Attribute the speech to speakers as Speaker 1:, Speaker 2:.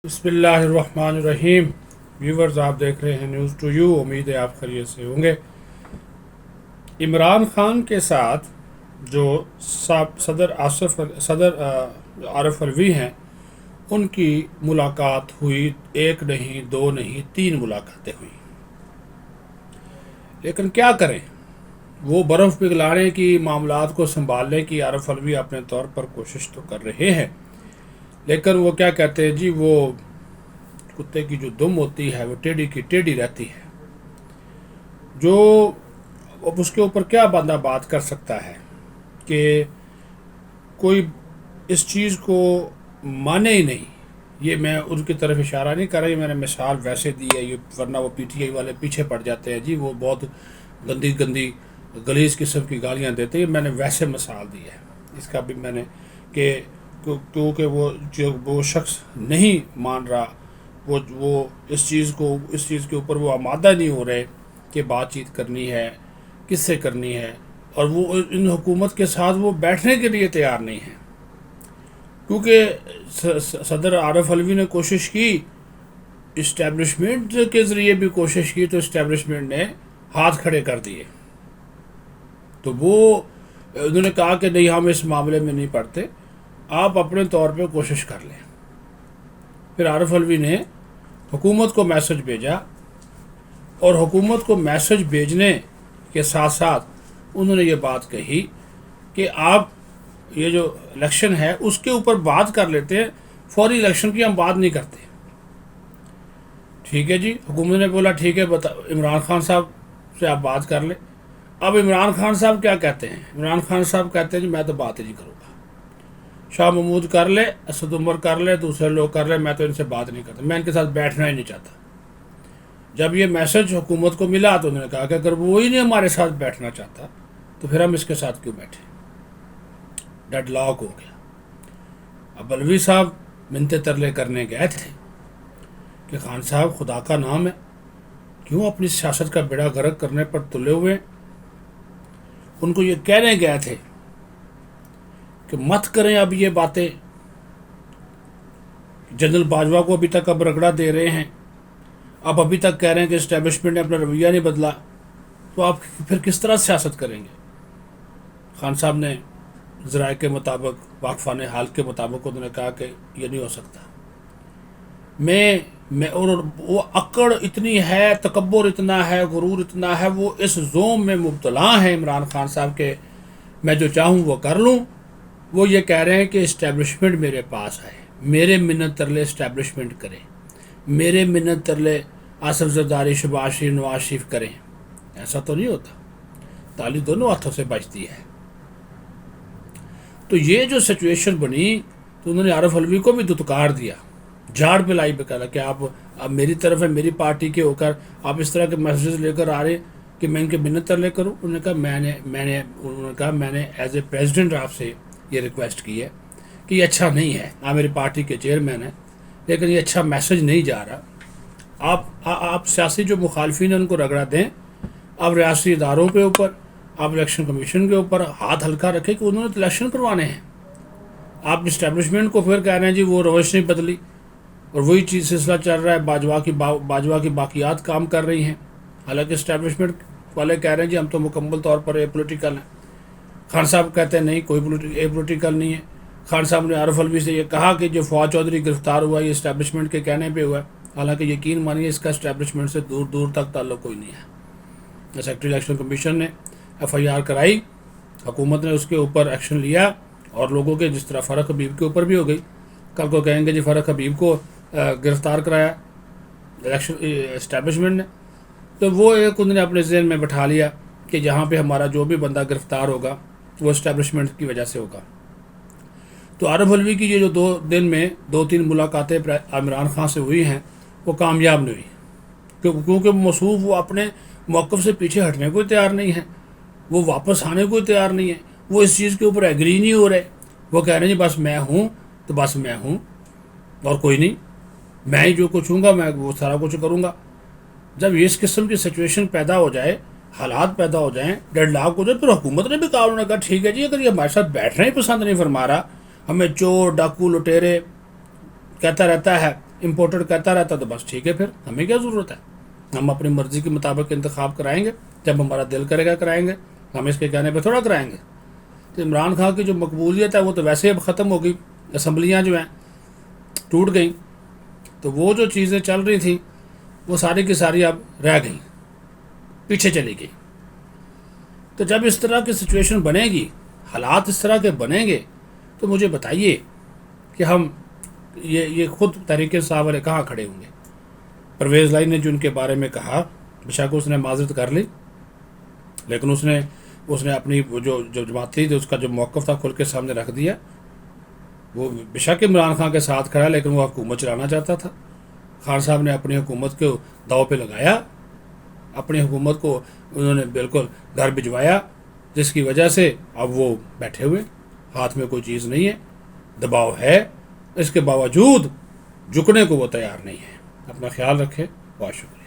Speaker 1: بسم اللہ الرحمن الرحیم۔ ویورز، آپ دیکھ رہے ہیں نیوز ٹو یو۔ امید ہے آپ خیریت سے ہوں گے۔ عمران خان کے ساتھ جو صدر عارف الوی ہیں، ان کی ملاقات ہوئی، ایک نہیں، دو نہیں، 3 ملاقاتیں ہوئیں۔ لیکن کیا کریں، وہ برف پگھلانے کی، معاملات کو سنبھالنے کی عارف الوی اپنے طور پر کوشش تو کر رہے ہیں، لیکن وہ کیا کہتے ہیں جی، وہ کتے کی جو دم ہوتی ہے وہ ٹیڑھی کی ٹیڑھی رہتی ہے۔ جو اب اس کے اوپر کیا بندہ بات کر سکتا ہے کہ کوئی اس چیز کو مانے ہی نہیں۔ یہ میں ان کی طرف اشارہ نہیں کر رہا، یہ میں نے مثال ویسے دی ہے، یہ ورنہ وہ پی ٹی آئی والے پیچھے پڑ جاتے ہیں جی، وہ بہت گندی گندی غلیظ قسم کی گالیاں دیتے ہیں۔ میں نے ویسے مثال دی ہے اس کا بھی، میں نے کہ کیونکہ وہ شخص نہیں مان رہا، وہ اس چیز کے اوپر وہ آمادہ نہیں ہو رہے کہ بات چیت کرنی ہے، کس سے کرنی ہے، اور وہ ان حکومت کے ساتھ وہ بیٹھنے کے لیے تیار نہیں ہیں، کیونکہ صدر عارف الوی نے کوشش کی، اسٹیبلشمنٹ کے ذریعے بھی کوشش کی، تو اسٹیبلشمنٹ نے ہاتھ کھڑے کر دیے۔ تو وہ انہوں نے کہا کہ نہیں، ہم اس معاملے میں نہیں پڑتے، آپ اپنے طور پہ کوشش کر لیں۔ پھر عارف الوی نے حکومت کو میسج بھیجا، اور حکومت کو میسج بھیجنے کے ساتھ ساتھ انہوں نے یہ بات کہی کہ آپ یہ جو الیکشن ہے اس کے اوپر بات کر لیتے ہیں، فوری الیکشن کی ہم بات نہیں کرتے۔ ٹھیک ہے جی، حکومت نے بولا ٹھیک ہے، عمران خان صاحب سے آپ بات کر لیں۔ اب عمران خان صاحب کیا کہتے ہیں؟ عمران خان صاحب کہتے ہیں جی میں تو بات ہی نہیں کروں گا، شاہ محمود کر لے، اسد عمر کر لے، دوسرے لوگ کر لے، میں تو ان سے بات نہیں کرتا، میں ان کے ساتھ بیٹھنا ہی نہیں چاہتا۔ جب یہ میسج حکومت کو ملا تو انہوں نے کہا کہ اگر وہی نہیں ہمارے ساتھ بیٹھنا چاہتا تو پھر ہم اس کے ساتھ کیوں بیٹھے۔ ڈیڈ لاک ہو گیا۔ اب الوی صاحب منتے ترلے کرنے گئے تھے کہ خان صاحب خدا کا نام ہے، کیوں اپنی سیاست کا بیڑا غرق کرنے پر تلے ہوئے ہیں۔ ان کو یہ کہنے گئے تھے کہ مت کریں اب یہ باتیں، جنرل باجوہ کو ابھی تک اب رگڑا دے رہے ہیں، آپ ابھی تک کہہ رہے ہیں کہ اسٹیبلشمنٹ نے اپنا رویہ نہیں بدلا، تو آپ پھر کس طرح سیاست کریں گے۔ خان صاحب نے ذرائع کے مطابق، واقفان حال کے مطابق انہوں نے کہا کہ یہ نہیں ہو سکتا۔ اور وہ اکڑ اتنی ہے، تکبر اتنا ہے، غرور اتنا ہے، وہ اس زوم میں مبتلا ہیں عمران خان صاحب کے میں جو چاہوں وہ کر لوں۔ وہ یہ کہہ رہے ہیں کہ اسٹیبلشمنٹ میرے پاس ہے، میرے منت ترلے اسٹیبلشمنٹ کریں، میرے منت ترلے آصف زرداری، شہباز شریف، نواز شریف کریں۔ ایسا تو نہیں ہوتا، تالی دونوں ہاتھوں سے بجتی ہے۔ تو یہ جو سچویشن بنی تو انہوں نے عارف الوی کو بھی دتکار دیا، جھاڑ پہ لائی پہ کہا کہ آپ اب میری طرف ہے، میری پارٹی کے ہو کر آپ اس طرح کے میسیجز لے کر آ رہے ہیں کہ میں ان کے منت ترلے کروں۔ انہوں نے کہا میں نے ایز اے پریزیڈنٹ آپ سے یہ ریکویسٹ کی ہے کہ یہ اچھا نہیں ہے، آپ میری پارٹی کے چیئرمین ہیں، لیکن یہ اچھا میسج نہیں جا رہا۔ آپ سیاسی جو مخالفین ہیں ان کو رگڑا دیں، آپ ریاستی اداروں کے اوپر، آپ الیکشن کمیشن کے اوپر ہاتھ ہلکا رکھیں کہ انہوں نے تو الیکشن کروانے ہیں۔ آپ اسٹیبلشمنٹ کو پھر کہہ رہے ہیں جی وہ روش نہیں بدلی، اور وہی چیز سلسلہ چل رہا ہے، باجوہ کی باقیات کام کر رہی ہیں، حالانکہ اسٹیبلشمنٹ والے کہہ رہے ہیں جی ہم تو مکمل طور پر اے پولیٹیکل ہیں۔ خان صاحب کہتے ہیں نہیں، کوئی اے پولیٹیکل نہیں ہے۔ خان صاحب نے عارف الوی سے یہ کہا کہ جو فواد چودھری گرفتار ہوا یہ اسٹیبلشمنٹ کے کہنے پہ ہوا ہے، حالانکہ یقین مانیے اس کا اسٹیبلشمنٹ سے دور دور تک تعلق کوئی نہیں ہے۔ سیکرٹری الیکشن کمیشن نے ایف آئی آر کرائی، حکومت نے اس کے اوپر ایکشن لیا، اور لوگوں کے جس طرح فرق حبیب کے اوپر بھی ہو گئی، کل کو کہیں گے جی فرق حبیب کو گرفتار کرایا الیکشن اسٹیبلشمنٹ نے، تو وہ ایک انہوں نے اپنے ذہن میں بٹھا لیا کہ جہاں پہ ہمارا جو بھی بندہ گرفتار ہوگا وہ اسٹیبلشمنٹ کی وجہ سے ہوگا۔ تو عارف الوی کی یہ جو 2 دن میں 2-3 ملاقاتیں عمران خان سے ہوئی ہیں وہ کامیاب نہیں ہوئی، کیونکہ موصوف وہ اپنے موقف سے پیچھے ہٹنے کو تیار نہیں ہے، وہ واپس آنے کو تیار نہیں ہے، وہ اس چیز کے اوپر ایگری نہیں ہو رہے۔ وہ کہہ رہے ہیں جی بس میں ہوں تو بس میں ہوں اور کوئی نہیں، میں ہی جو کچھ ہوں گا میں وہ سارا کچھ کروں گا۔ جب اس قسم کی سچویشن پیدا ہو جائے، حالات پیدا ہو جائیں، ڈیڈ لاک ہو جائے، پھر حکومت نے بھی کہا، انہوں نے کہا ٹھیک ہے جی اگر یہ ہمارے ساتھ بیٹھنا ہی پسند نہیں فرما رہا، ہمیں چور ڈاکو لٹیرے کہتا رہتا ہے، امپورٹڈ کرتا رہتا تو بس ٹھیک ہے، پھر ہمیں کیا ضرورت ہے؟ ہم اپنی مرضی کے مطابق انتخاب کرائیں گے، جب ہمارا دل کرے گا کرائیں گے، ہم اس کے کہنے پہ تھوڑا کرائیں گے۔ تو عمران خان کی جو مقبولیت ہے وہ تو ویسے اب ختم ہو گئی، اسمبلیاں جو ہیں ٹوٹ گئیں، تو وہ جو چیزیں چل رہی تھیں وہ ساری کی ساری اب رہ گئیں، پیچھے چلی گئی۔ تو جب اس طرح کی سچویشن بنے گی، حالات اس طرح کے بنیں گے، تو مجھے بتائیے کہ ہم یہ خود تحریک انصاف والے کہاں کھڑے ہوں گے؟ پرویز لائی نے جو ان کے بارے میں کہا، بشک اس نے معذرت کر لی، لیکن اس نے اپنی وہ جو جماعتی تھی اس کا جو موقف تھا کھل کے سامنے رکھ دیا۔ وہ بشک عمران خان کے ساتھ کھڑا، لیکن وہ حکومت چلانا چاہتا تھا۔ خان صاحب نے اپنی حکومت کو داؤ پہ لگایا، اپنی حکومت کو انہوں نے بالکل گھر بھجوایا، جس کی وجہ سے اب وہ بیٹھے ہوئے، ہاتھ میں کوئی چیز نہیں ہے، دباؤ ہے، اس کے باوجود جھکنے کو وہ تیار نہیں ہے۔ اپنا خیال رکھیں، بہت شکریہ۔